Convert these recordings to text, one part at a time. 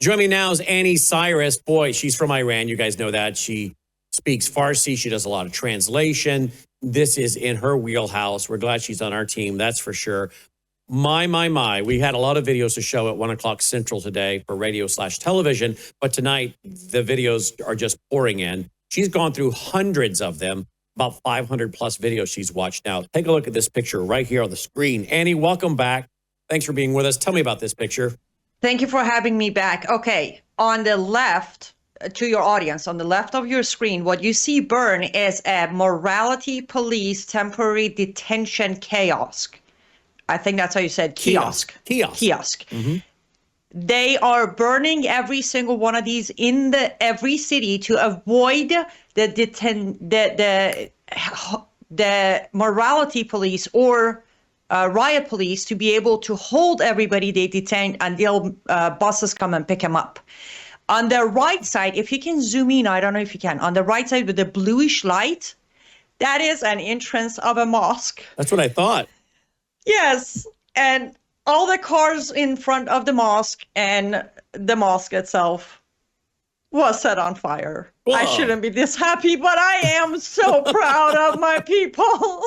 Join me now is Anni Cyrus. Boy, she's from Iran. You guys know that. She speaks Farsi. She does a lot of translation. This is in her wheelhouse. We're glad she's on our team. That's for sure. My. We had a lot of videos to show at 1 o'clock Central today for radio/television. But tonight, the videos are just pouring in. She's gone through hundreds of them, about 500 plus videos she's watched now. Take a look at this picture right here on the screen. Anni, welcome back. Thanks for being with us. Tell me about this picture. Thank you for having me back. Okay, on the left, to your audience, on the left of your screen, what you see burn is a morality police temporary detention kiosk. I think that's how you said kiosk. Kiosk. Mm-hmm. They are burning every single one of these in every city to avoid the morality police or riot police to be able to hold everybody they detained until buses come and pick them up. On the right side, if you can zoom in, I don't know if you can, on the right side with the bluish light, that is an entrance of a mosque. That's what I thought. Yes, and all the cars in front of the mosque and the mosque itself was set on fire. Whoa. I shouldn't be this happy, but I am so proud of my people.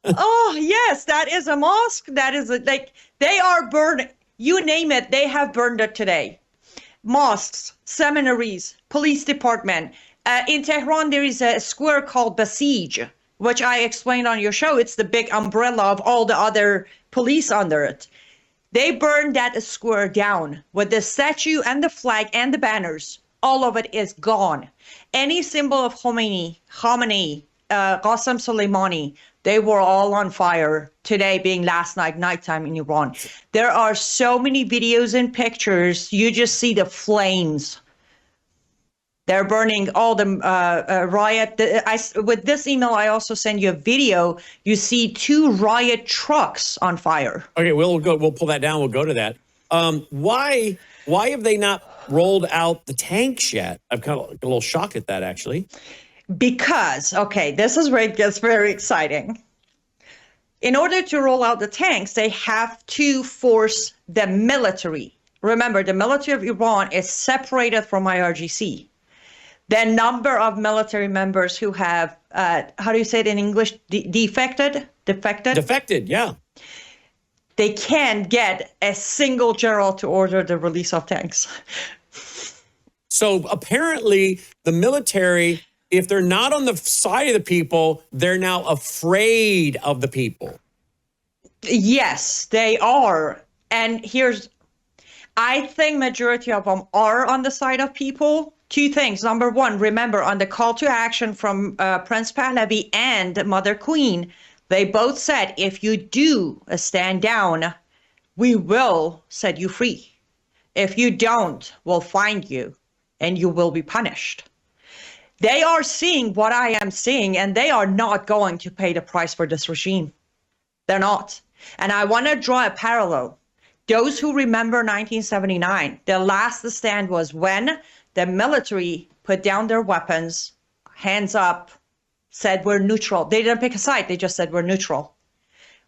Oh, yes, that is a mosque. That is they are burning. You name it, they have burned it today. Mosques, seminaries, police department. In Tehran, there is a square called Basij, which I explained on your show. It's the big umbrella of all the other police under it. They burned that square down with the statue and the flag and the banners. All of it is gone. Any symbol of Khomeini, Qasem Soleimani, they were all on fire today, being last nighttime in Iran. There are so many videos and pictures. You just see the flames. They're burning all the riot. With this email, I also send you a video. You see 2 riot trucks on fire. Okay, we'll pull that down. We'll go to that. Why have they not rolled out the tanks yet? I'm kind of a little shocked at that, actually. Because, okay, this is where it gets very exciting. In order to roll out the tanks, they have to force the military. Remember, the military of Iran is separated from IRGC. The number of military members who have, how do you say it in English? Defected? Defected, yeah. They can't get a single general to order the release of tanks. So apparently the military, if they're not on the side of the people, they're now afraid of the people. Yes, they are. And I think majority of them are on the side of people. 2 things. Number 1, remember on the call to action from Prince Pahlavi and Mother Queen, they both said, if you do stand down, we will set you free. If you don't, we'll find you and you will be punished. They are seeing what I am seeing, and they are not going to pay the price for this regime. They're not. And I want to draw a parallel. Those who remember 1979, the last stand was when the military put down their weapons, hands up, said we're neutral. They didn't pick a side. They just said we're neutral.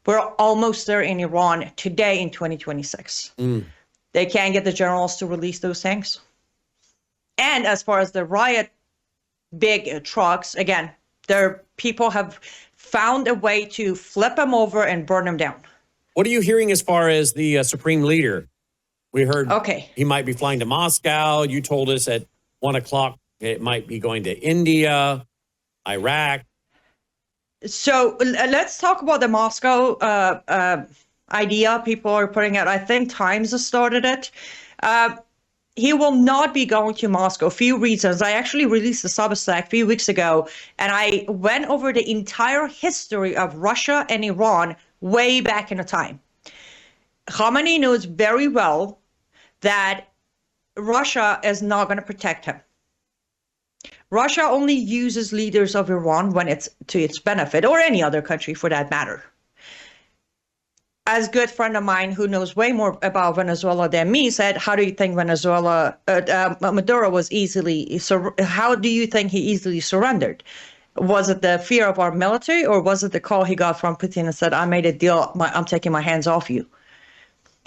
We're almost there in Iran today in 2026. They can't get the generals to release those tanks. And as far as the riot big trucks, again, their people have found a way to flip them over and burn them down. What are you hearing as far as the supreme leader? We heard he might be flying to Moscow. You told us at 1 o'clock it might be going to India, Iraq. So let's talk about the Moscow idea people are putting out. I think Times has started it. He will not be going to Moscow. A few reasons. I actually released a Substack a few weeks ago, and I went over the entire history of Russia and Iran way back in the time. Khamenei knows very well that Russia is not going to protect him. Russia only uses leaders of Iran when it's to its benefit, or any other country for that matter. As a good friend of mine who knows way more about Venezuela than me said, how do you think Maduro was how do you think he easily surrendered? Was it the fear of our military, or was it the call he got from Putin and said, I made a deal, I'm taking my hands off you?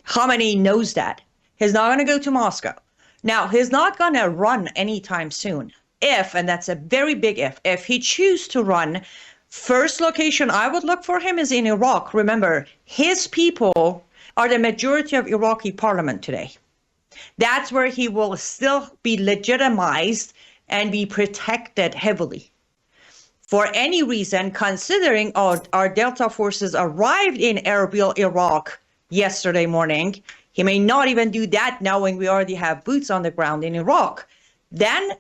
Khamenei knows that. He's not going to go to Moscow. Now, he's not going to run anytime soon. If, and that's a very big if he chooses to run, first location I would look for him is in Iraq. Remember, his people are the majority of Iraqi parliament today. That's where he will still be legitimized and be protected heavily. For any reason, considering our Delta forces arrived in Erbil, Iraq yesterday morning, he may not even do that knowing we already have boots on the ground in Iraq. Then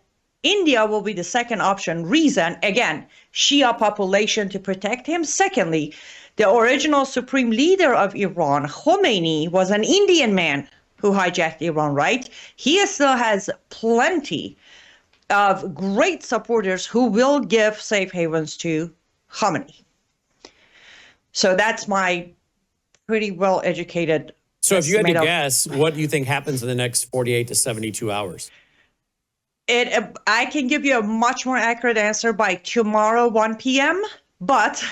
India will be the second option. Reason, again, Shia population to protect him. Secondly, the original supreme leader of Iran, Khomeini, was an Indian man who hijacked Iran, right? He still has plenty of great supporters who will give safe havens to Khomeini. So that's my pretty well-educated. So if you had to guess, what do you think happens in the next 48 to 72 hours? I can give you a much more accurate answer by tomorrow, 1 p.m., but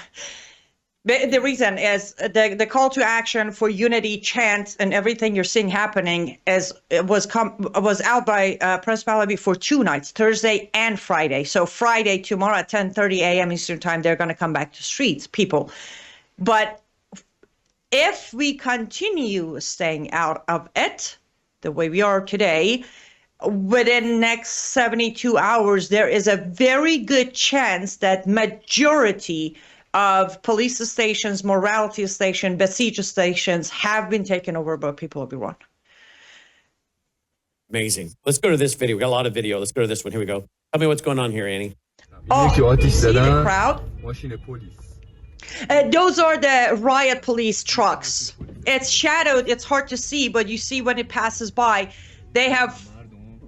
the reason is the call to action for unity chant and everything you're seeing happening was out by Prince Pahlavi for 2 nights, Thursday and Friday. So Friday, tomorrow at 10:30 a.m. Eastern time, they're going to come back to streets, people. But if we continue staying out of it the way we are today, within the next 72 hours, there is a very good chance that majority of police stations, morality stations, besiege stations have been taken over by people of Iran. Amazing. Let's go to this video. We got a lot of video. Let's go to this one. Here we go. Tell me what's going on here, Annie. Oh, see the crowd? Those are the riot police trucks. It's shadowed. It's hard to see, but you see when it passes by, they have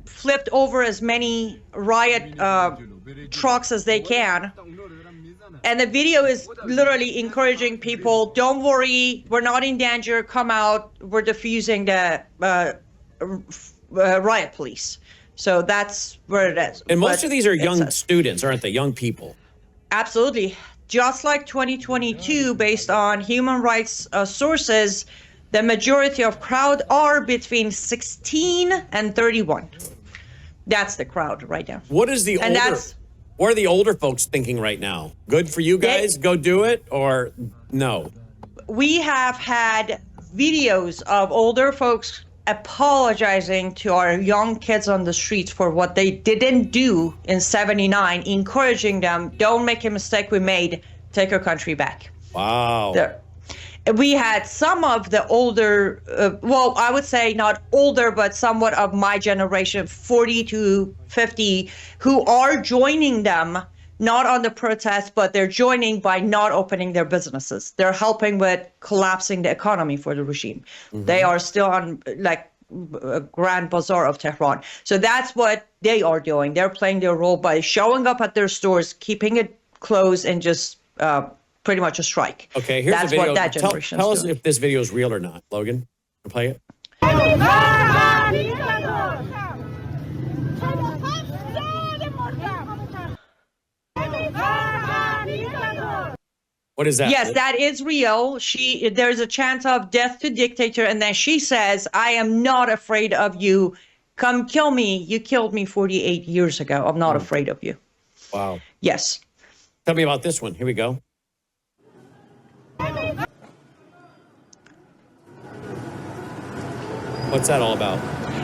flipped over as many riot trucks as they can. And the video is literally encouraging people, don't worry, we're not in danger, come out, we're defusing the riot police. So that's where it is. And most of these are young students, aren't they? Young people. Absolutely. Just like 2022, based on human rights sources, the majority of crowd are between 16 and 31. That's the crowd right now. What is the what are the older folks thinking right now? Good for you guys, go do it, or no? We have had videos of older folks apologizing to our young kids on the streets for what they didn't do in 79, encouraging them, don't make a mistake we made, take our country back. Wow. We had some of the older, well, I would say not older, but somewhat of my generation, 40 to 50, who are joining them, not on the protest, but they're joining by not opening their businesses. They're helping with collapsing the economy for the regime. Mm-hmm. They are still on like a Grand Bazaar of Tehran. So that's what they are doing. They're playing their role by showing up at their stores, keeping it closed, and just pretty much a strike. Okay, here's that's the video. What that generation tell is us doing. if this video is real or not. Logan, can play it. What is that? Yes, that is real. There's a chance of death to dictator, and then she says, I am not afraid of you. Come kill me. You killed me 48 years ago. I'm not afraid of you. Wow. Yes. Tell me about this one. Here we go. What's that all about?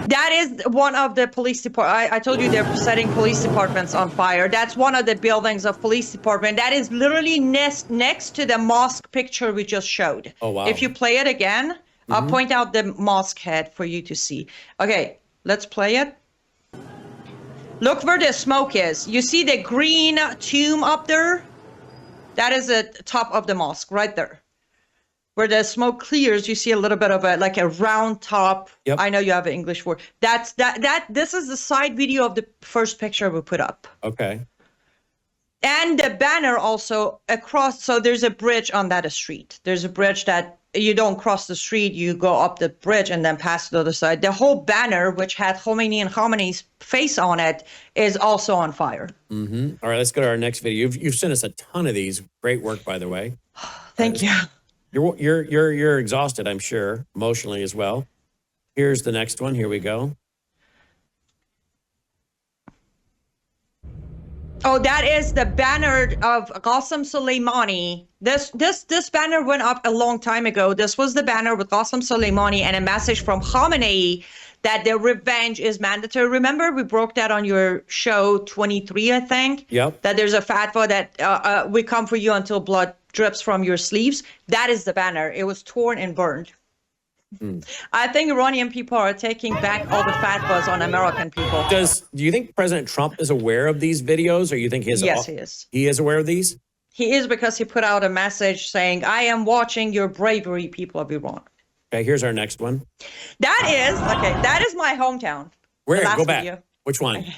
That is one of the police departments. I told you they're setting police departments on fire. That's one of the buildings of police department. That is literally next to the mosque picture we just showed. Oh, wow. If you play it again, I'll point out the mosque head for you to see. Okay, let's play it. Look where the smoke is. You see the green tomb up there? That is the top of the mosque right there. Where the smoke clears, you see a little bit of a round top. Yep. I know you have an English word. This is the side video of the first picture we put up. Okay. And the banner also across, so there's a bridge on that street. There's a bridge that you don't cross the street, you go up the bridge and then pass to the other side. The whole banner, which had Khomeini and Khamenei's face on it, is also on fire. Mm-hmm. All right, let's go to our next video. You've sent us a ton of these. Great work, by the way. Thank you. You're exhausted, I'm sure, emotionally as well. Here's the next one. Here we go. Oh, that is the banner of Qasem Soleimani. This banner went up a long time ago. This was the banner with Qasem Soleimani and a message from Khamenei that their revenge is mandatory. Remember, we broke that on your show 23, I think? Yep. That there's a fatwa that we come for you until blood drips from your sleeves. That is the banner. It was torn and burned. I think Iranian people are taking back all the fatwas on American people. Do you think President Trump is aware of these videos, or you think he is? Yes, he is. He is aware of these? He is, because he put out a message saying, I am watching your bravery, people of Iran. Okay, here's our next one. That is my hometown. Where? Go back. Video. Which one? Okay.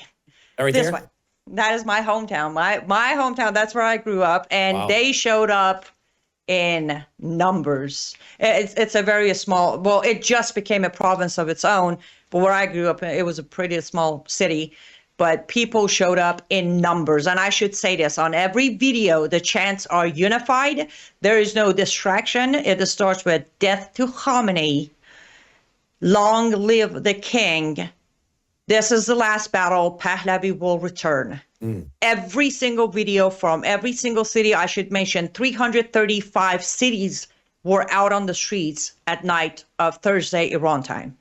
Right this there? one. That is my hometown. My hometown, that's where I grew up. And wow. They showed up in numbers. It's a very small, well, it just became a province of its own. But where I grew up, it was a pretty small city. But people showed up in numbers. And I should say this, on every video, the chants are unified. There is no distraction. It starts with death to Khamenei. Long live the king. This is the last battle. Pahlavi will return. Every single video from every single city, I should mention 335 cities were out on the streets at night of Thursday, Iran time.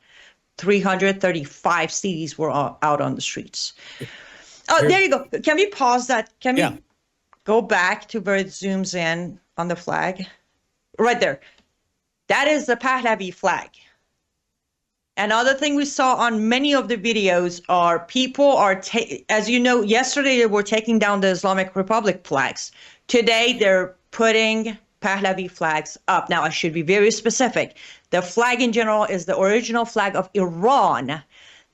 335 cities were out on the streets. Oh, there you go. Can we pause that? Can we go back to where it zooms in on the flag? Right there. That is the Pahlavi flag. Another thing we saw on many of the videos are people are, as you know, yesterday they were taking down the Islamic Republic flags. Today they're putting Pahlavi flags up. Now, I should be very specific. The flag in general is the original flag of Iran.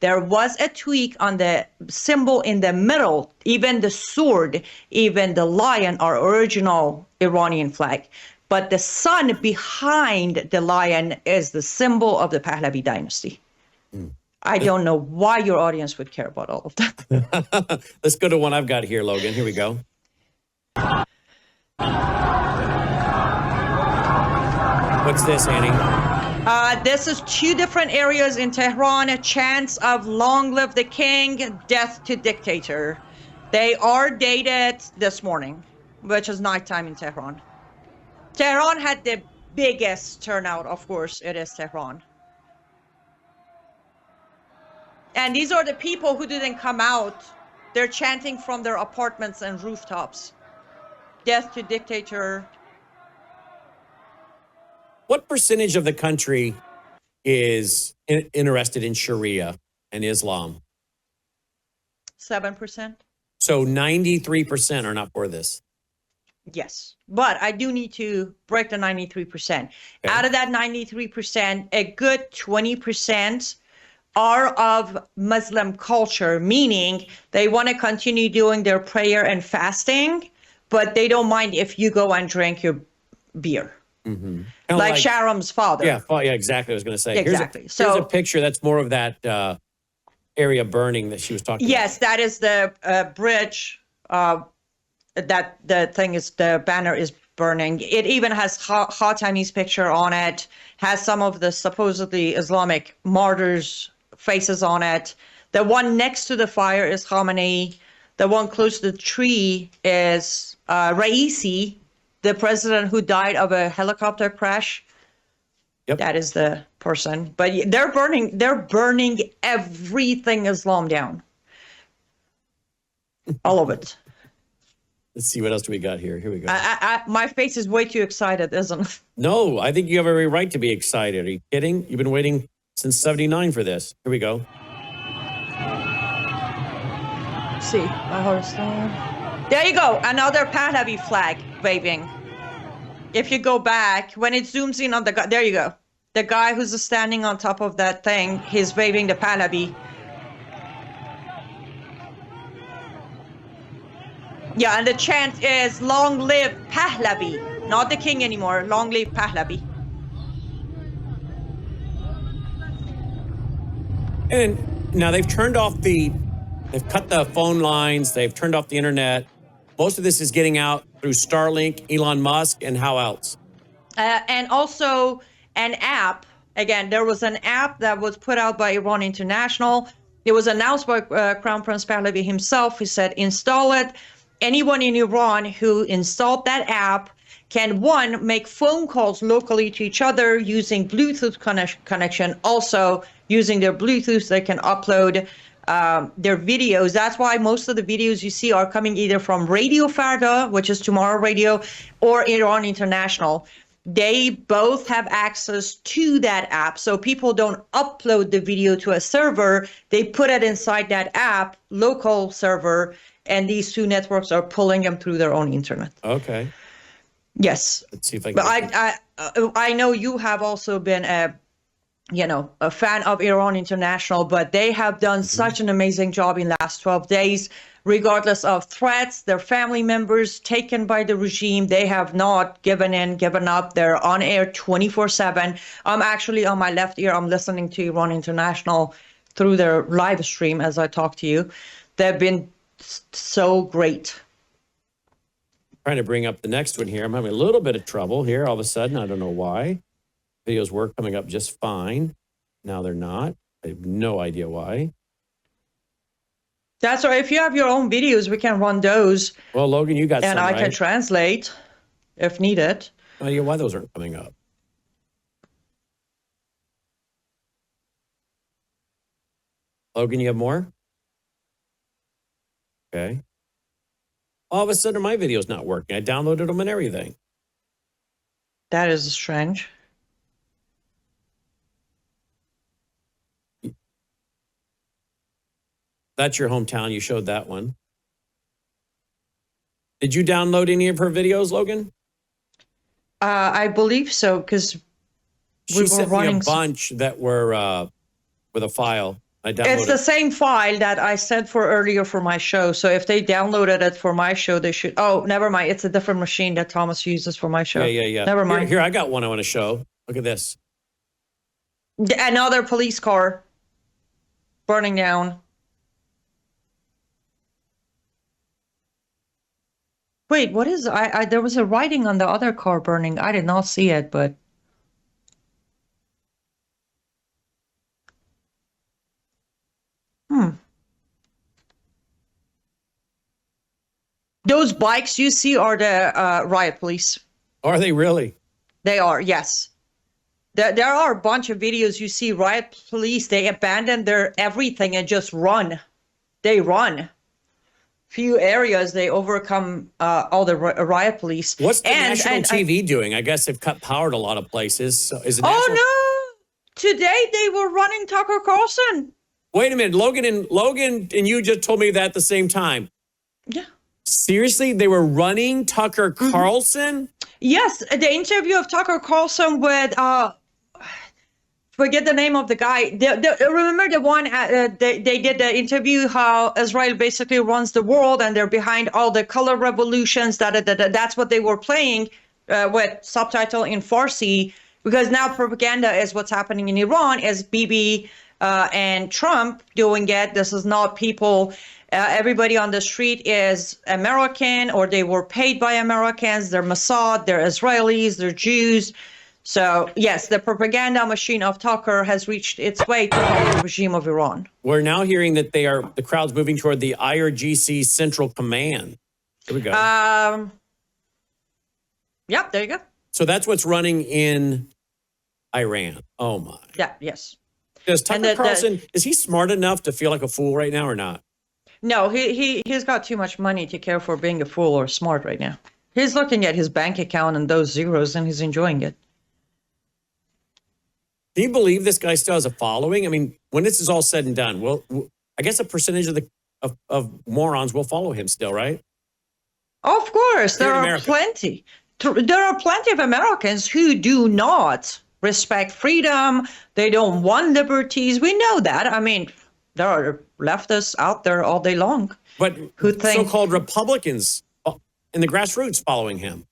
There was a tweak on the symbol in the middle. Even the sword, even the lion are original Iranian flag. But the sun behind the lion is the symbol of the Pahlavi dynasty. I don't know why your audience would care about all of that. Let's go to one I've got here, Logan. Here we go. What's this, Annie? This is two different areas in Tehran. Chants of long live the king, death to dictator. They are dated this morning, which is nighttime in Tehran. Tehran had the biggest turnout, of course, it is Tehran. And these are the people who didn't come out. They're chanting from their apartments and rooftops. Death to dictator. What percentage of the country is interested in Sharia and Islam? 7%. So 93% are not for this. Yes, but I do need to break the 93%. Okay. Out of that 93%, a good 20% are of Muslim culture, meaning they want to continue doing their prayer and fasting, but they don't mind if you go and drink your beer. Mm-hmm. Like Sharam's father. Yeah, exactly. I was going to say. Exactly. Here's a picture that's more of that area burning that she was talking about. Yes, that is the bridge. That the banner is burning. It even has Khatami's picture on it, has some of the supposedly Islamic martyrs' faces on it. The one next to the fire is Khamenei. The one close to the tree is Raisi, the president who died of a helicopter crash. Yep. That is the person. But they're burning everything Islam down. All of it. Let's see, what else do we got here? Here we go. My face is way too excited, isn't it? No, I think you have every right to be excited. Are you kidding? You've been waiting since 79 for this. Here we go. See, there you go. Another Pahlavi flag waving. If you go back, when it zooms in on the guy, there you go. The guy who's standing on top of that thing, he's waving the Pahlavi. Yeah, and the chant is long live Pahlavi. Not the king anymore. Long live Pahlavi. And now they've cut the phone lines. They've turned off the internet. Most of this is getting out through Starlink, Elon Musk, and how else? And also an app, again, there was an app that was put out by Iran International. It was announced by Crown Prince Pahlavi himself. He said, install it. Anyone in Iran who installed that app can, one, make phone calls locally to each other using Bluetooth connection. Also, using their Bluetooth, they can upload their videos. That's why most of the videos you see are coming either from Radio Farda, which is Tomorrow Radio, or Iran International. They both have access to that app. So people don't upload the video to a server. They put it inside that app, local server, and these two networks are pulling them through their own internet. Okay. Yes. Let's see if I can. But I know you have also been a fan of Iran International, but they have done such an amazing job in the last 12 days, regardless of threats, their family members taken by the regime. They have not given up. They're on air 24/7. I'm actually on my left ear. I'm listening to Iran International through their live stream as I talk to you. They've been so great. Trying to bring up the next one here. I'm having a little bit of trouble here all of a sudden. I don't know why. Videos were coming up just fine. Now they're not. I have no idea why. That's right. If you have your own videos, we can run those. Well, Logan, you got some, and I right? can translate if needed. No idea why those aren't coming up. Logan, you have more? Okay. All of a sudden, my video's not working. I downloaded them and everything. That is strange. That's your hometown. You showed that one. Did you download any of her videos, Logan? I believe so, because She sent me a bunch that were with a file. I downloaded. It's the same file that I sent for earlier for my show. So if they downloaded it for my show, they should. Oh, never mind. It's a different machine that Thomas uses for my show. Yeah. Never mind. Here, I got one I want to show. Look at this. Another police car burning down. Wait, what is? There was a writing on the other car burning. I did not see it, but. Those bikes you see are the riot police. Are they really? They are, yes. There are a bunch of videos you see riot police. They abandon their everything and just run. They run. Few areas they overcome all the riot police. What's the national TV doing? I guess they've cut power to a lot of places. So is it no! Today they were running Tucker Carlson. Wait a minute, Logan and you just told me that at the same time. Yeah. Seriously, they were running Tucker Carlson? Yes, the interview of Tucker Carlson with forget the name of the guy. Remember the one they did the interview how Israel basically runs the world and they're behind all the color revolutions. That's what they were playing with subtitle in Farsi, because now propaganda is what's happening in Iran is Bibi and Trump doing it. This is not people. Everybody on the street is American, or they were paid by Americans. They're Mossad, they're Israelis, they're Jews. So, yes, the propaganda machine of Tucker has reached its way to the regime of Iran. We're now hearing that the crowd's moving toward the IRGC Central Command. Here we go. Yep, there you go. So that's what's running in Iran. Oh, my. Yeah, yes. Does Tucker Carlson, is he smart enough to feel like a fool right now or not? No, he's got too much money to care for being a fool or smart right now. He's looking at his bank account and those zeros, and he's enjoying it. Do you believe this guy still has a following? I mean, when this is all said and done, I guess a percentage of morons will follow him still, right? Of course, there are plenty. There are plenty of Americans who do not respect freedom. They don't want liberties. We know that. I mean, there are leftists out there all day long. But who think so-called Republicans in the grassroots following him?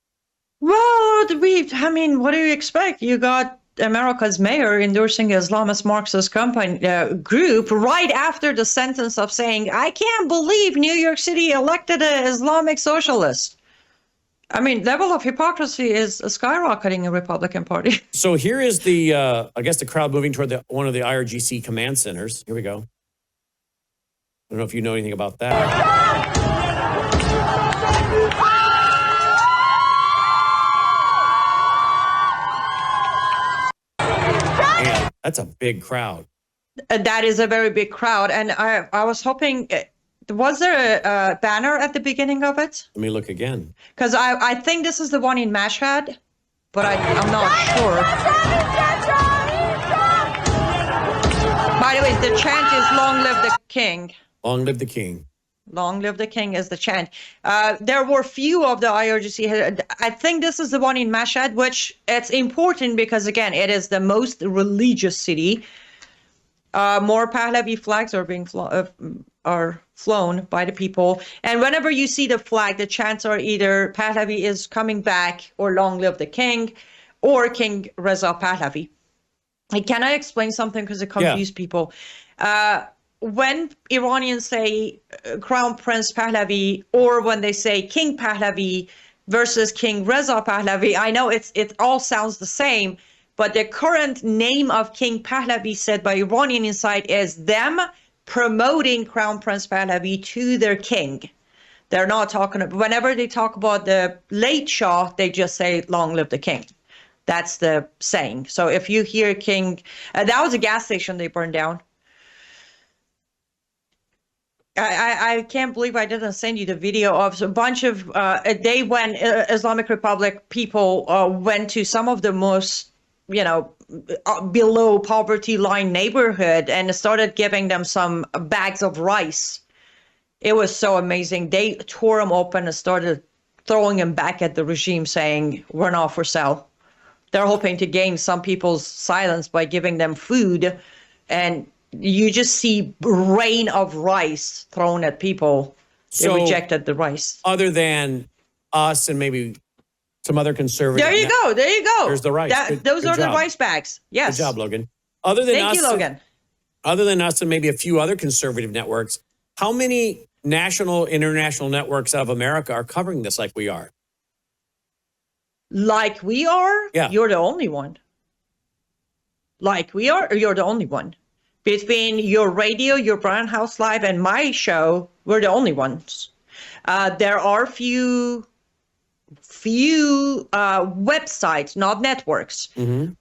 Well, what do you expect? You got America's mayor endorsing Islamist Marxist group right after the sentence of saying, I can't believe New York City elected an Islamic socialist. I mean, level of hypocrisy is skyrocketing in the Republican Party. So here is the, I guess the crowd moving toward one of the IRGC command centers. Here we go. I don't know if you know anything about that. Man, that's a big crowd. That is a very big crowd. And I was hoping, was there a banner at the beginning of it? Let me look again. Because I think this is the one in Mashhad, but I'm not sure. By the way, the chant is "Long live the King." Long live the king. Long live the king is the chant. There were few of the IRGC. I think this is the one in Mashhad, which it's important because, again, it is the most religious city. More Pahlavi flags are being flown by the people. And whenever you see the flag, the chants are either Pahlavi is coming back or long live the king or King Reza Pahlavi. Can I explain something because it confused people? When Iranians say Crown Prince Pahlavi or when they say King Pahlavi versus King Reza Pahlavi, I know it all sounds the same, but the current name of King Pahlavi said by Iranian inside is them promoting Crown Prince Pahlavi to their king. They're not talking about, whenever they talk about the late Shah, they just say long live the king. That's the saying. So if you hear King, that was a gas station they burned down. I can't believe I didn't send you the video of a bunch of, Islamic Republic people went to some of the most, below poverty line neighborhood and started giving them some bags of rice. It was so amazing. They tore them open and started throwing them back at the regime saying, we're not for sale. They're hoping to gain some people's silence by giving them food, and you just see rain of rice thrown at people. They rejected the rice. Other than us and maybe some other conservative. There you go. There's the rice. Those are the rice bags. Yes. Good job, Logan. Thank you, Logan. Other than us and maybe a few other conservative networks, how many national, international networks out of America are covering this like we are? Like we are? Yeah. You're the only one. Like we are, you're the only one. Between your radio, your Brown House Live, and my show, we're the only ones. There are few websites, not networks,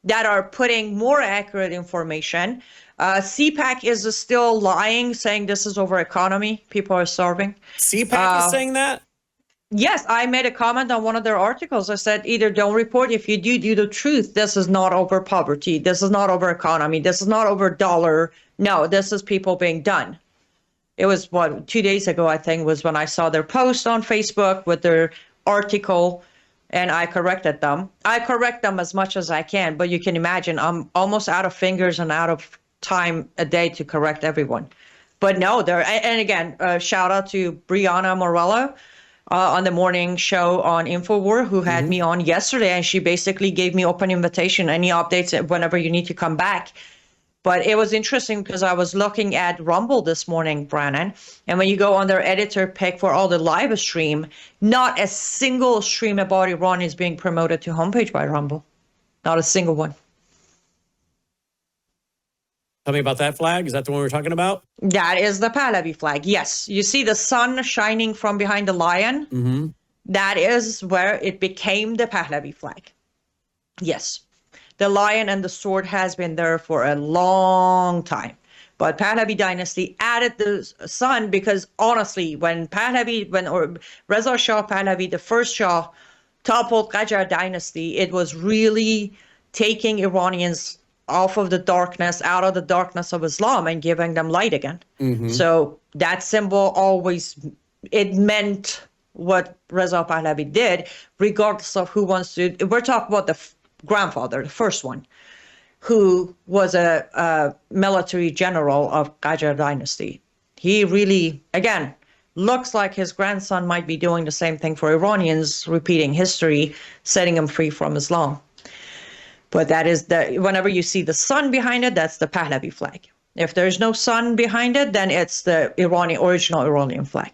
that are putting more accurate information. CPAC is still lying, saying this is over economy. People are starving. CPAC is saying that? Yes, I made a comment on one of their articles. I said, either don't report. If you do the truth. This is not over poverty. This is not over economy. This is not over dollar. No, this is people being done. It was 2 days ago, I think, was when I saw their post on Facebook with their article, and I corrected them. I correct them as much as I can, but you can imagine I'm almost out of fingers and out of time a day to correct everyone. But no, and again, shout out to Brianna Morello on the morning show on InfoWar, who had me on yesterday, and she basically gave me open invitation, any updates whenever you need to come back. But it was interesting because I was looking at Rumble this morning, Brannon, and when you go on their editor pick for all the live stream, not a single stream about Iran is being promoted to homepage by Rumble. Not a single one. Tell me about that flag. Is that the one we were talking about? That is the Pahlavi flag. Yes. You see the sun shining from behind the lion? Mm-hmm. That is where it became the Pahlavi flag. Yes. The lion and the sword has been there for a long time. But Pahlavi dynasty added the sun because honestly, when Reza Shah Pahlavi, the first Shah, toppled Qajar dynasty, it was really taking Iranians out of the darkness of Islam and giving them light again. Mm-hmm. So that symbol it meant what Reza Pahlavi did, regardless of who wants to. We're talking about the grandfather, the first one, who was a military general of Qajar dynasty. He really, again, looks like his grandson might be doing the same thing for Iranians, repeating history, setting them free from Islam. But that is whenever you see the sun behind it, that's the Pahlavi flag. If there's no sun behind it, then it's the original Iranian flag.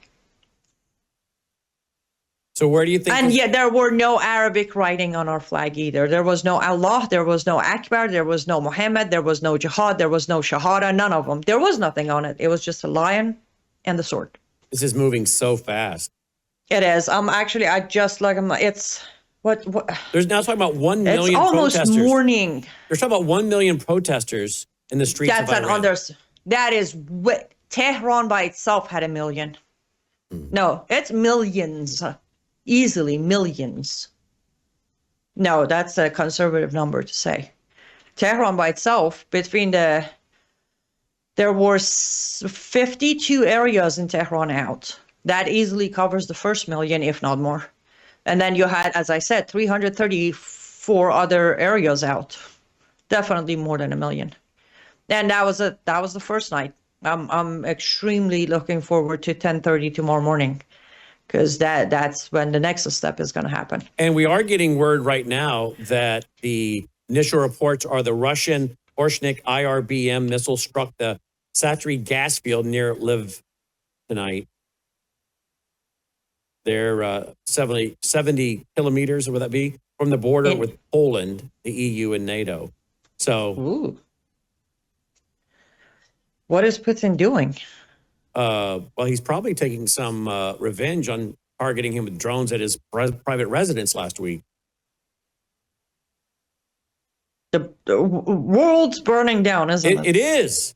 So where do you think? And yet there were no Arabic writing on our flag either. There was no Allah, there was no Akbar, there was no Muhammad, there was no Jihad, there was no Shahada, none of them. There was nothing on it. It was just a lion and the sword. This is moving so fast. It is. I just like, it's, what? There's now talking about 1 million protesters. It's almost morning. There's talking about 1 million protesters in the streets of Iran. That is, Tehran by itself had 1 million. No, it's millions. Easily millions. No, that's a conservative number to say. Tehran by itself, there were 52 areas in Tehran out. That easily covers the first million, if not more. And then you had, as I said, 334 other areas out. Definitely more than 1 million. And that was the first night. I'm extremely looking forward to 10:30 tomorrow morning, because that's when the next step is going to happen. And we are getting word right now that the initial reports are the Russian Orshnik IRBM missile struck the Satry gas field near Lviv tonight. They're 70 kilometers, would that be, from the border with Poland, the EU, and NATO. So, ooh. What is Putin doing? Well, he's probably taking some revenge on targeting him with drones at his private residence last week. The world's burning down, isn't it? It is.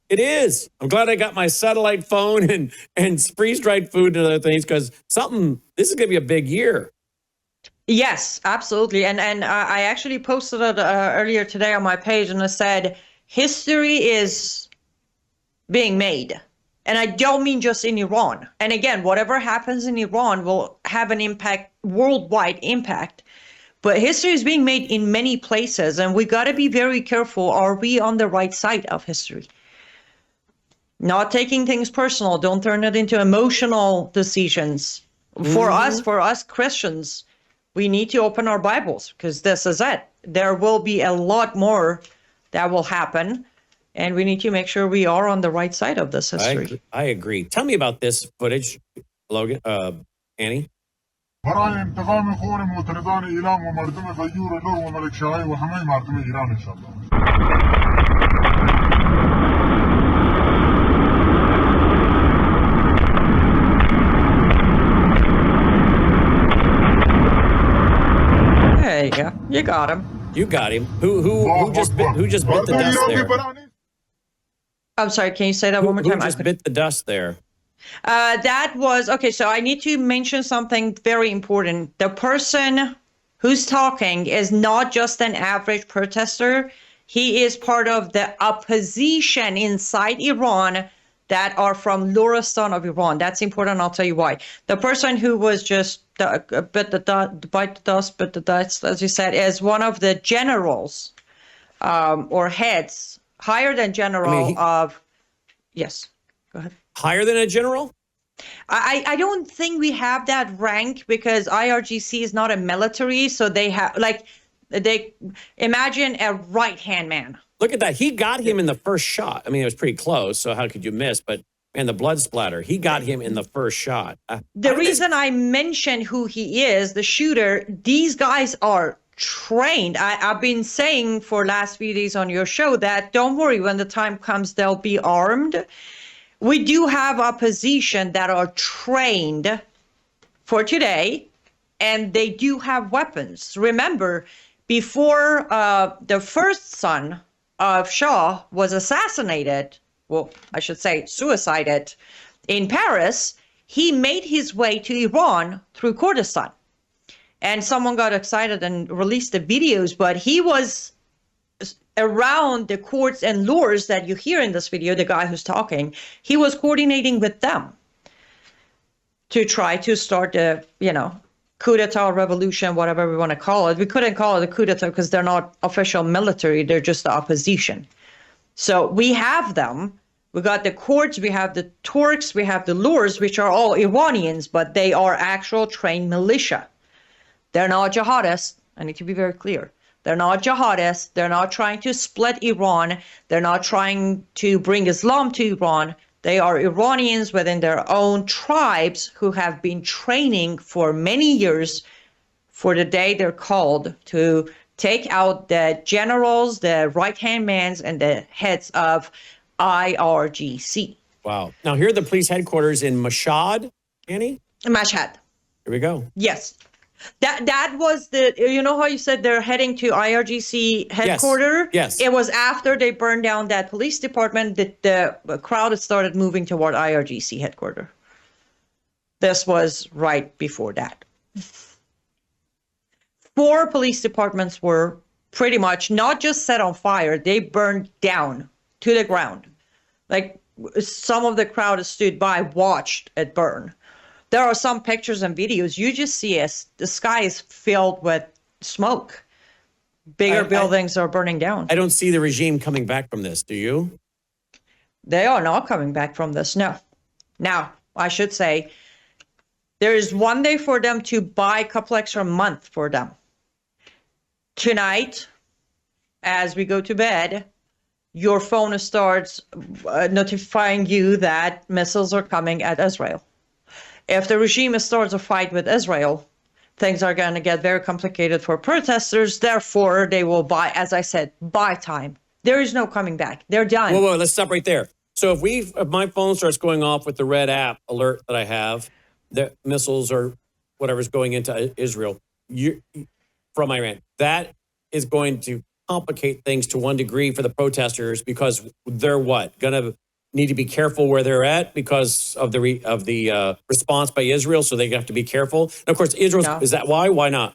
It is. I'm glad I got my satellite phone and freeze-dried food and other things, because this is going to be a big year. Yes, absolutely. And I actually posted it earlier today on my page, and I said, history is being made. And I don't mean just in Iran. And again, whatever happens in Iran will have an impact, worldwide impact. But history is being made in many places, and we got to be very careful. Are we on the right side of history? Not taking things personal. Don't turn it into emotional decisions. For us Christians, we need to open our Bibles, because this is it. There will be a lot more that will happen, and we need to make sure we are on the right side of this history. I agree. Tell me about this footage, Logan, Annie. برای انتقام خون معترضان ایران و مردم غیور نور و ملکشاهی و همه مردم ایران ان شاء الله. There you go. You got him. You got him. Who just bit the dust there? I'm sorry, can you say that one more time? Who just bit the dust there? That was, okay, so I need to mention something very important. The person who's talking is not just an average protester. He is part of the opposition inside Iran that are from Luristan of Iran. That's important. I'll tell you why. The person who was just bit the dust, as you said, is one of the generals or heads, higher than general of, yes, go ahead. Higher than a general? I don't think we have that rank, because IRGC is not a military, so they have, like, they imagine a right-hand man. Look at that. He got him in the first shot. I mean, it was pretty close, so how could you miss? But, man, the blood splatter, he got him in the first shot. The reason I mentioned who he is, the shooter, these guys are trained. I've been saying for last few days on your show that don't worry, when the time comes, they'll be armed. We do have opposition that are trained for today, and they do have weapons. Remember, before the first son of Shah was assassinated, well, I should say suicided, in Paris, he made his way to Iran through Kurdistan. And someone got excited and released the videos, but he was around the Kurds and lures that you hear in this video, the guy who's talking, he was coordinating with them to try to start a, coup d'etat, revolution, whatever we want to call it. We couldn't call it a coup d'etat because they're not official military. They're just the opposition. So we have them. We got the Kurds, we have the Turks, we have the lures, which are all Iranians, but they are actual trained militia. They're not jihadists. I need to be very clear. They're not jihadists. They're not trying to split Iran. They're not trying to bring Islam to Iran. They are Iranians within their own tribes who have been training for many years for the day they're called to take out the generals, the right-hand men, and the heads of IRGC. Wow. Now, here are the police headquarters in Mashhad, Annie? Mashhad. Here we go. Yes. That was the, you know how you said they're heading to IRGC headquarters? Yes. It was after they burned down that police department that the crowd started moving toward IRGC headquarters. This was right before that. 4 police departments were pretty much not just set on fire, they burned down to the ground. Like some of the crowd stood by, watched it burn. There are some pictures and videos. You just see the sky is filled with smoke. Bigger buildings are burning down. I don't see the regime coming back from this. Do you? They are not coming back from this. No. Now, I should say, there is one day for them to buy a couple extra months for them. Tonight, as we go to bed, your phone starts notifying you that missiles are coming at Israel. If the regime starts a fight with Israel, things are going to get very complicated for protesters. Therefore, they will buy, as I said, buy time. There is no coming back. They're done. Whoa, let's stop right there. So if my phone starts going off with the red app alert that I have, the missiles or whatever's going into Israel from Iran, that is going to complicate things to one degree for the protesters because they're what? Going to need to be careful where they're at because of the response by Israel, so they have to be careful. And of course, Israel, is that why? Why not?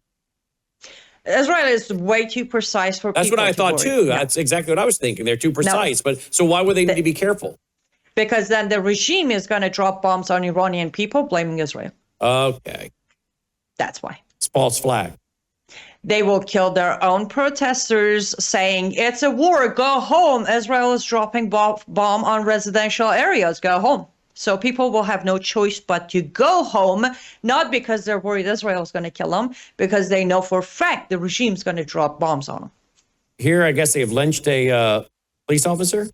Israel is way too precise for That's people what I thought too. Yeah. That's exactly what I was thinking. They're too precise. But so why would they need to be careful? Because then the regime is going to drop bombs on Iranian people, blaming Israel. Okay. That's why. It's false flag. They will kill their own protesters saying, it's a war, go home. Israel is dropping bomb on residential areas, go home. So people will have no choice but to go home, not because they're worried Israel is going to kill them, because they know for a fact the regime's going to drop bombs on them. Here, I guess they've lynched a police officer?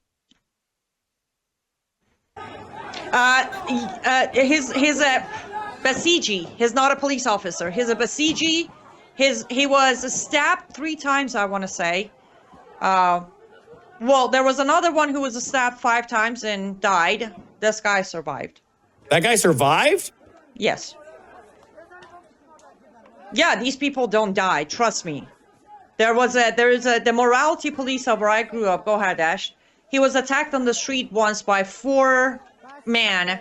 He's a Basiji. He's not a police officer. He's a Basiji. He was stabbed 3 times, I want to say. Well, there was another one who was stabbed 5 times and died. This guy survived. That guy survived? Yes. Yeah, these people don't die. Trust me. The morality police of where I grew up. Go ahead, Ash. He was attacked on the street once by 4 men,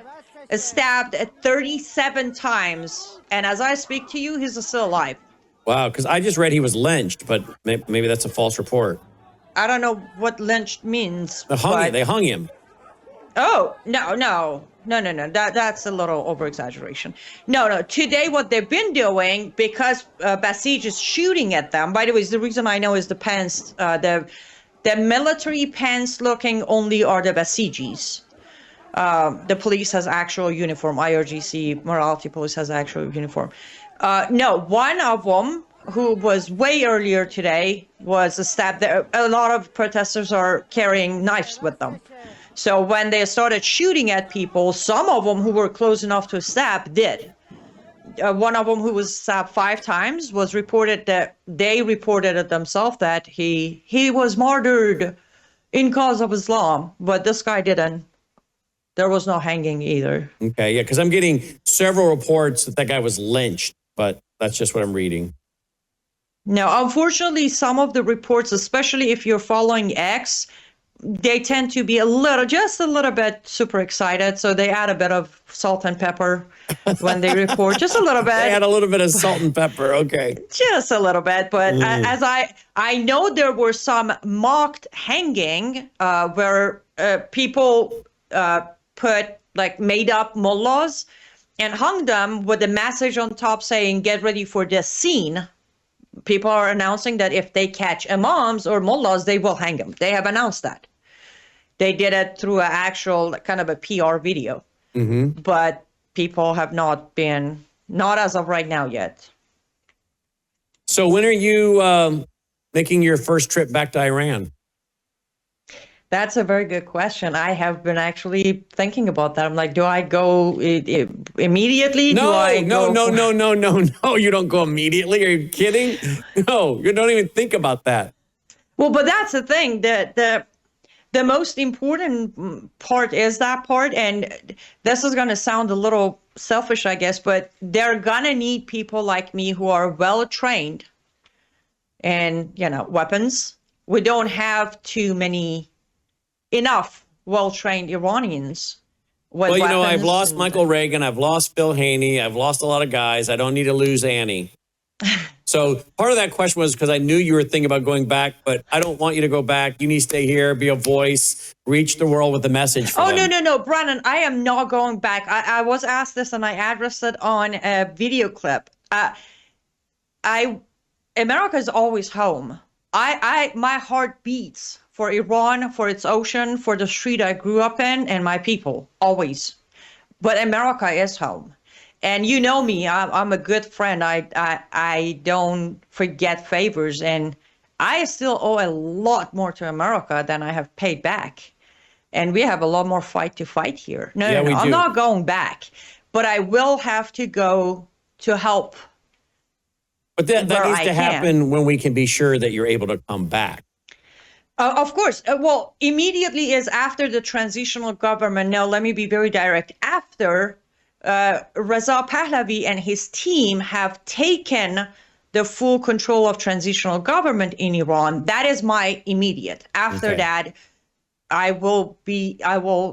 stabbed 37 times. And as I speak to you, he's still alive. Wow, because I just read he was lynched, but maybe that's a false report. I don't know what lynched means. They hung him. Oh, no. That's a little over-exaggeration. No. Today, what they've been doing, because Basij is shooting at them, by the way, the reason I know is the pants, the military pants looking only are the Basijis. The police has actual uniform. IRGC, morality police has actual uniform. No, one of them, who was way earlier today, was stabbed. A lot of protesters are carrying knives with them. So when they started shooting at people, some of them who were close enough to stab did. One of them who was stabbed 5 times was reported that they reported it themselves that he was martyred in cause of Islam, but this guy didn't. There was no hanging either. Okay, yeah, because I'm getting several reports that guy was lynched, but that's just what I'm reading. No, unfortunately, some of the reports, especially if you're following X, they tend to be just a little bit super excited. So they add a bit of salt and pepper when they report, just a little bit. They add a little bit of salt and pepper, okay. Just a little bit. But as I know there were some mocked hanging where people put made up mullahs and hung them with a message on top saying, get ready for this scene. People are announcing that if they catch imams or mullahs, they will hang them. They have announced that. They did it through an actual kind of a PR video. Mm-hmm. But people have not as of right now yet. So when are you making your first trip back to Iran? That's a very good question. I have been actually thinking about that. I'm like, do I go immediately? Do I No. You don't go immediately. Are you kidding? No, you don't even think about that. Well, but that's the thing. The most important part is that part. And this is going to sound a little selfish, I guess, but they're going to need people like me who are well trained and, weapons. We don't have enough well-trained Iranians. Well, I've lost Michael Reagan. I've lost Phil Haney. I've lost a lot of guys. I don't need to lose Annie. So part of that question was because I knew you were thinking about going back, but I don't want you to go back. You need to stay here, be a voice, reach the world with the message for them. No, Brandon, I am not going back. I was asked this and I addressed it on a video clip. America is always home. My heart beats for Iran, for its ocean, for the street I grew up in, and my people, always. But America is home. And you know me, I'm a good friend. I don't forget favors, and I still owe a lot more to America than I have paid back. And we have a lot more fight to fight here. No, I'm not going back, but I will have to go to help. But that needs to happen when we can be sure that you're able to come back. Of course. Well, immediately is after the transitional government. No, let me be very direct. After Reza Pahlavi and his team have taken the full control of transitional government in Iran, that is my immediate. After that, I will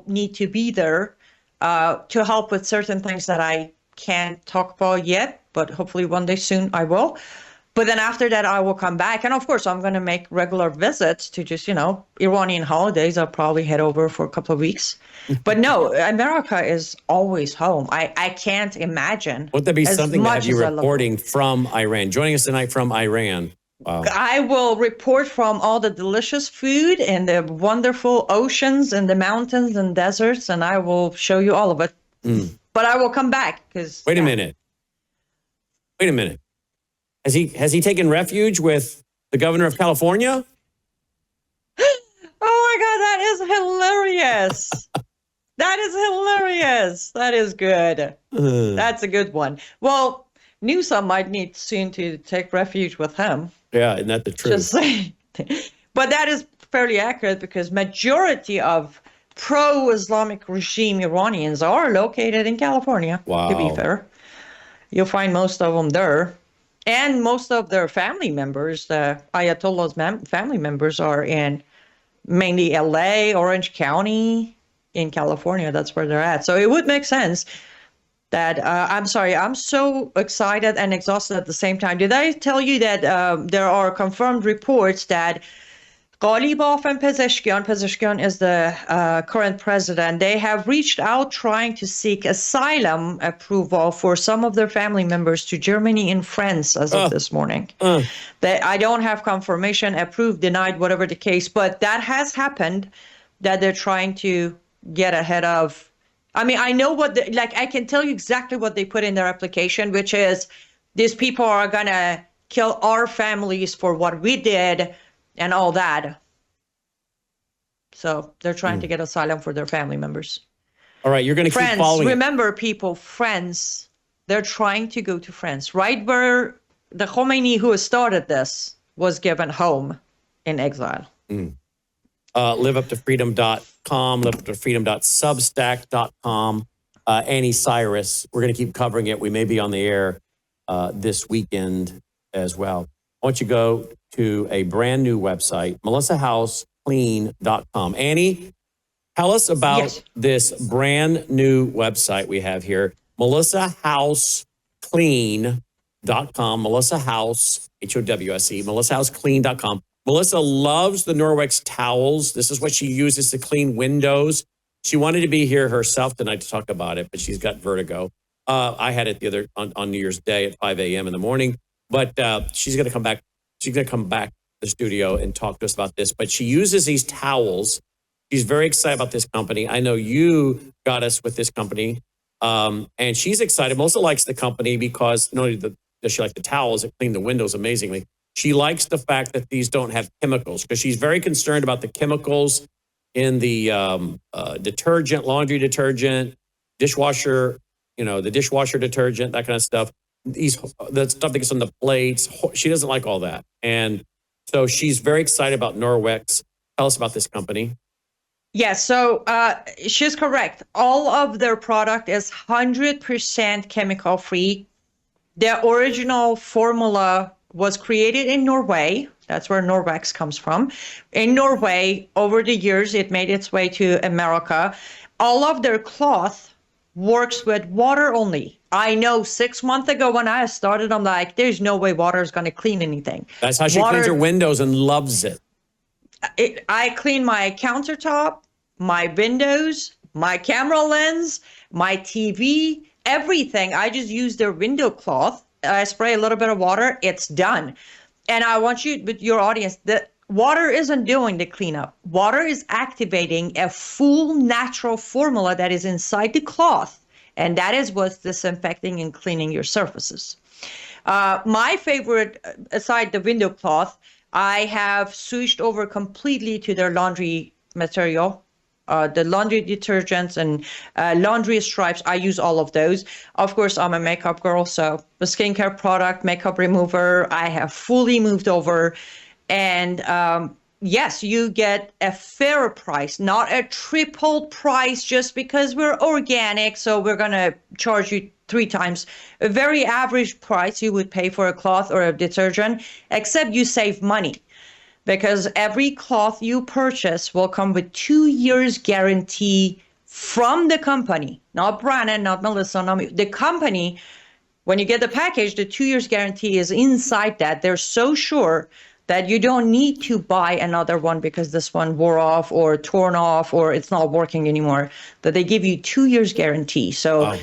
need to be there to help with certain things that I can't talk about yet, but hopefully one day soon I will. But then after that, I will come back. And of course, I'm going to make regular visits to just, Iranian holidays. I'll probably head over for a couple of weeks. But no, America is always home. I can't imagine. Would that be something to have you reporting from Iran? Joining us tonight from Iran. Wow. I will report from all the delicious food and the wonderful oceans and the mountains and deserts, and I will show you all of it. But I will come back because. Wait a minute. Has he taken refuge with the governor of California? Oh my God, that is hilarious. That is hilarious. That is good. That's a good one. Well, Newsom might need soon to take refuge with him. Yeah, isn't that the truth? Just saying. But that is fairly accurate because majority of pro-Islamic regime Iranians are located in California, to be fair. You'll find most of them there. And most of their family members, the Ayatollah's family members, are in mainly LA, Orange County, in California. That's where they're at. So it would make sense that, I'm sorry, I'm so excited and exhausted at the same time. Did I tell you that there are confirmed reports that Ghalibaf and Pezeshkian is the current president. They have reached out trying to seek asylum approval for some of their family members to Germany and France as of this morning. I don't have confirmation, approved, denied, whatever the case, but that has happened, that they're trying to get ahead of. I mean, I know I can tell you exactly what they put in their application, which is these people are going to kill our families for what we did and all that. So they're trying to get asylum for their family members. All right, you're going to keep following. Remember, people, France, they're trying to go to France, right where the Khomeini who started this was given home in exile. Liveuptofreedom.com, liveuptofreedom.substack.com. Anni Cyrus, we're going to keep covering it. We may be on the air this weekend as well. I want you to go to a brand new website, melissahouseclean.com. Annie, tell us about this brand new website we have here, melissahouseclean.com, Melissa House, HOWSE, melissahouseclean.com. Melissa loves the Norwex towels. This is what she uses to clean windows. She wanted to be here herself tonight to talk about it, but she's got vertigo. I had it on New Year's Day at 5 a.m. in the morning. But she's going to come back. She's going to come back to the studio and talk to us about this. But she uses these towels. She's very excited about this company. I know you got us with this company, and she's excited. Melissa likes the company because not only does she like the towels that clean the windows amazingly, she likes the fact that these don't have chemicals because she's very concerned about the chemicals in the detergent, laundry detergent, dishwasher, the dishwasher detergent, that kind of stuff. The stuff that gets on the plates. She doesn't like all that. And so she's very excited about Norwex. Tell us about this company. Yes, so she's correct. All of their product is 100% chemical free. The original formula was created in Norway. That's where Norwex comes from. In Norway, over the years, it made its way to America. All of their cloth works with water only. I know 6 months ago when I started, I'm like, there's no way water is going to clean anything. That's how she cleans her windows and loves it. I clean my countertop, my windows, my camera lens, my TV, everything. I just use their window cloth. I spray a little bit of water. It's done. And I want you, with your audience, that water isn't doing the cleanup. Water is activating a full natural formula that is inside the cloth. And that is what's disinfecting and cleaning your surfaces. My favorite, aside the window cloth, I have switched over completely to their laundry material. The laundry detergents and laundry stripes, I use all of those. Of course, I'm a makeup girl, so the skincare product, makeup remover, I have fully moved over. And yes, you get a fair price, not a tripled price just because we're organic, so we're going to charge you 3 times a very average price you would pay for a cloth or a detergent, except you save money. Because every cloth you purchase will come with 2 years guarantee from the company, not Brandon, not Melissa, not me. The company, when you get the package, the 2 years guarantee is inside that. They're so sure that you don't need to buy another one because this one wore off or torn off or it's not working anymore, that they give you 2 years guarantee. So wow.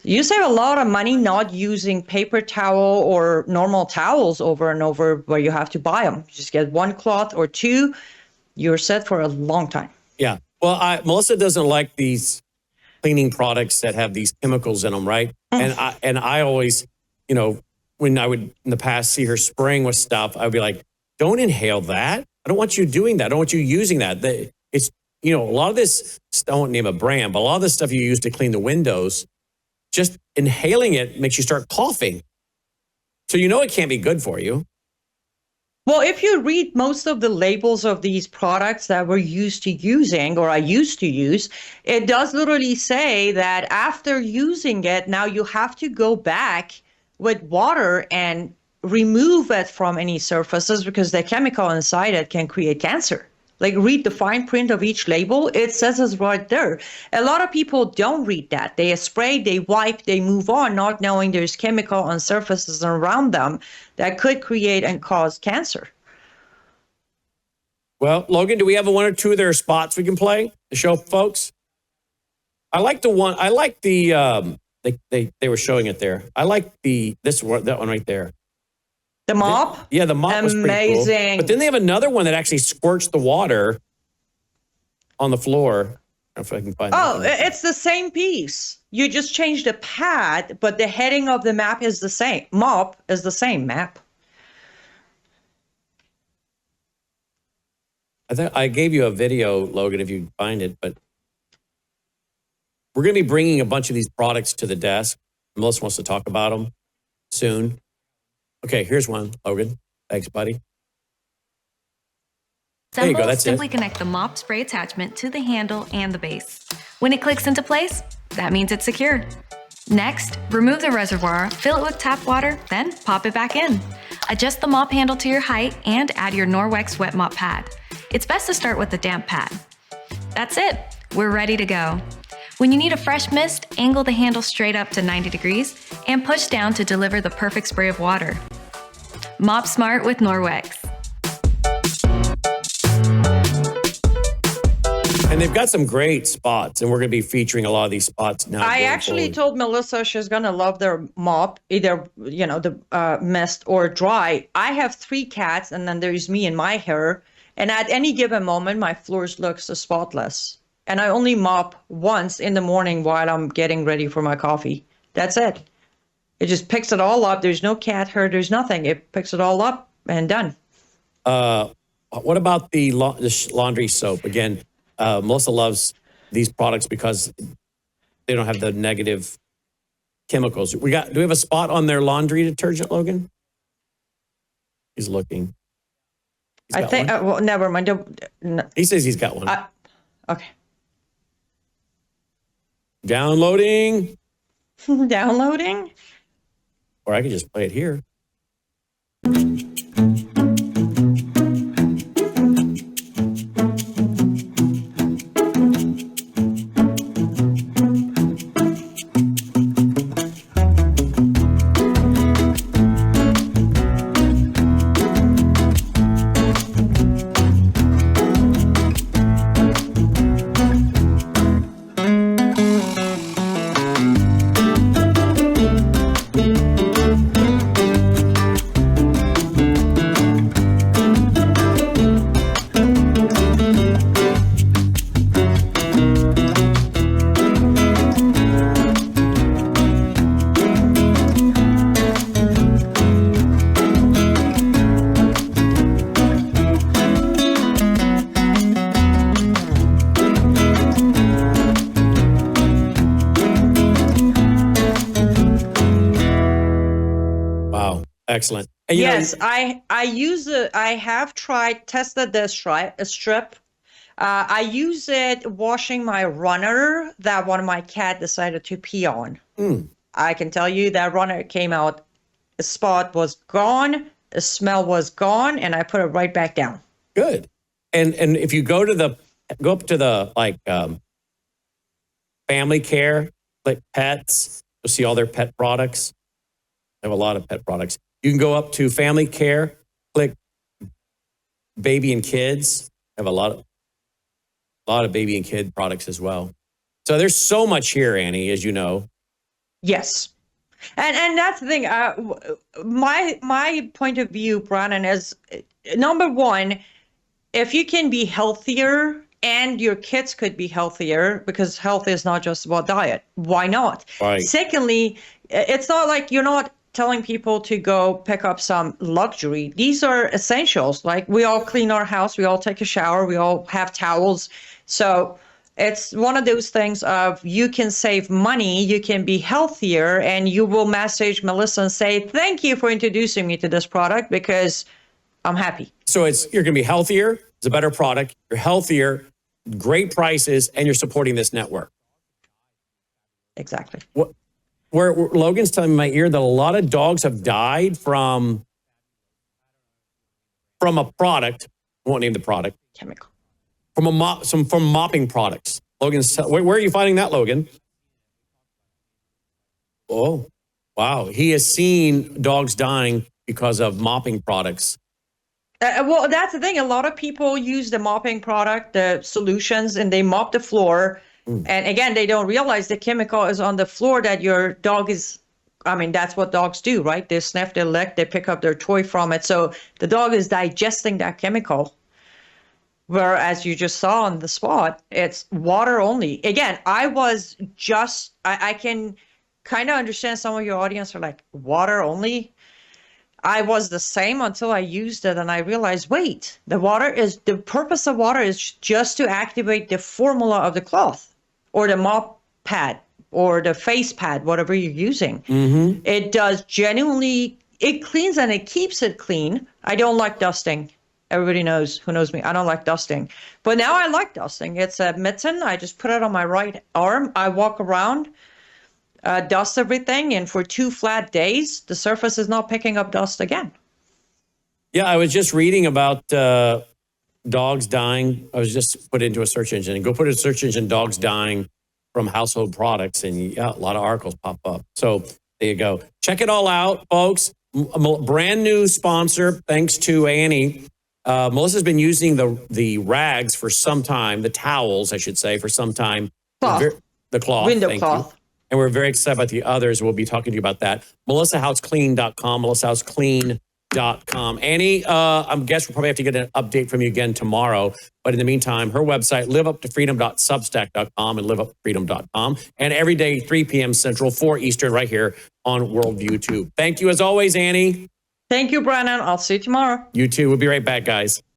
You save a lot of money not using paper towel or normal towels over and over where you have to buy them. You just get 1 cloth or 2, you're set for a long time. Yeah. Well, Melissa doesn't like these cleaning products that have these chemicals in them, right? And I always, when I would in the past see her spraying with stuff, I'd be like, don't inhale that. I don't want you doing that. I don't want you using that. It's, a lot of this, I won't name a brand, but a lot of the stuff you use to clean the windows, just inhaling it makes you start coughing. So it can't be good for you. Well, if you read most of the labels of these products that we're used to using, or I used to use, it does literally say that after using it, now you have to go back with water and remove it from any surfaces because the chemical inside it can create cancer. Like, read the fine print of each label. It says it's right there. A lot of people don't read that. They spray, they wipe, they move on, not knowing there's chemical on surfaces around them that could create and cause cancer. Well, Logan, do we have 1 or 2 of their spots we can play to show folks? I like the one. I like the they were showing it there. I like that one right there. The mop? Yeah, the mop was pretty cool. Amazing. But then they have another one that actually squirts the water on the floor. I don't know if I can find that. It's the same piece. You just change the pad, but the heading of the map is the same. Mop is the same map. I gave you a video, Logan, if you can find it, but we're going to be bringing a bunch of these products to the desk. Melissa wants to talk about them soon. Okay, here's one, Logan. Thanks, buddy. There you go, that's simply it. Connect the mop spray attachment to the handle and the base. When it clicks into place, that means it's secured. Next, remove the reservoir, fill it with tap water, then pop it back in. Adjust the mop handle to your height and add your Norwex wet mop pad. It's best to start with the damp pad. That's it, we're ready to go. When you need a fresh mist, angle the handle straight up to 90 degrees and push down to deliver the perfect spray of water. Mop smart with Norwex. And they've got some great spots, and we're going to be featuring a lot of these spots now. I actually told Melissa she's going to love their mop, either, the mist or dry. I have 3 cats, and then there's me and my hair. And at any given moment, my floors look so spotless. And I only mop once in the morning while I'm getting ready for my coffee. That's it. It just picks it all up. There's no cat hair. There's nothing. It picks it all up and done. What about the laundry soap? Again, Melissa loves these products because they don't have the negative chemicals. Do we have a spot on their laundry detergent, Logan? He's looking. I think, well, never mind. No. He says he's got one. Okay. Downloading. Downloading. Or I could just play it here. Excellent. And yes, I use it. I have tested this strip. I use it washing my runner that one of my cat decided to pee on. I can tell you that runner came out, the spot was gone, the smell was gone, and I put it right back down. Good. And if you go up to the family care, like pets, you'll see all their pet products. They have a lot of pet products. You can go up to family care, click baby and kids. Have a lot of baby and kid products as well. So there's so much here, Annie, as you know. Yes. And that's the thing. My point of view, Brandon, is number one, if you can be healthier and your kids could be healthier, because health is not just about diet, why not? Right. Secondly, it's not like you're not telling people to go pick up some luxury. These are essentials. Like we all clean our house, we all take a shower, we all have towels. So it's one of those things of you can save money, you can be healthier, and you will message Melissa and say, thank you for introducing me to this product because I'm happy. So you're going to be healthier, it's a better product, you're healthier, great prices, and you're supporting this network. Exactly. Where Logan's telling me in my ear that a lot of dogs have died from a product. I won't name the product. Chemical. From mopping products. Logan's where are you finding that, Logan? Oh, wow. He has seen dogs dying because of mopping products. Well, that's the thing. A lot of people use the mopping product, the solutions, and they mop the floor. And again, they don't realize the chemical is on the floor that your dog is, that's what dogs do, right? They sniff, they lick, they pick up their toy from it. So the dog is digesting that chemical. Whereas you just saw on the spot, it's water only. Again, I can kind of understand some of your audience are like, water only? I was the same until I used it and I realized, wait, the purpose of water is just to activate the formula of the cloth or the mop pad or the face pad, whatever you're using. Mm-hmm. It does genuinely, it cleans and it keeps it clean. I don't like dusting. Everybody who knows me, I don't like dusting. But now I like dusting. It's a mitten. I just put it on my right arm. I walk around, dust everything. And for 2 flat days, the surface is not picking up dust again. Yeah, I was just reading about dogs dying. I was just put into a search engine and go put a search engine, dogs dying from household products. And yeah, a lot of articles pop up. So there you go. Check it all out, folks. Brand new sponsor, thanks to Annie. Melissa's been using the rags for some time, the towels, I should say, for some time. Cloth. The cloth. Window cloth. And we're very excited about the others. We'll be talking to you about that. MelissaHouseClean.com, MelissaHouseClean.com. Annie, I guess we'll probably have to get an update from you again tomorrow. But in the meantime, her website, liveuptofreedom.substack.com and liveuptofreedom.com. And every day, 3 p.m. Central, 4 Eastern, right here on Worldview 2. Thank you as always, Annie. Thank you, Brandon. I'll see you tomorrow. You too. We'll be right back, guys.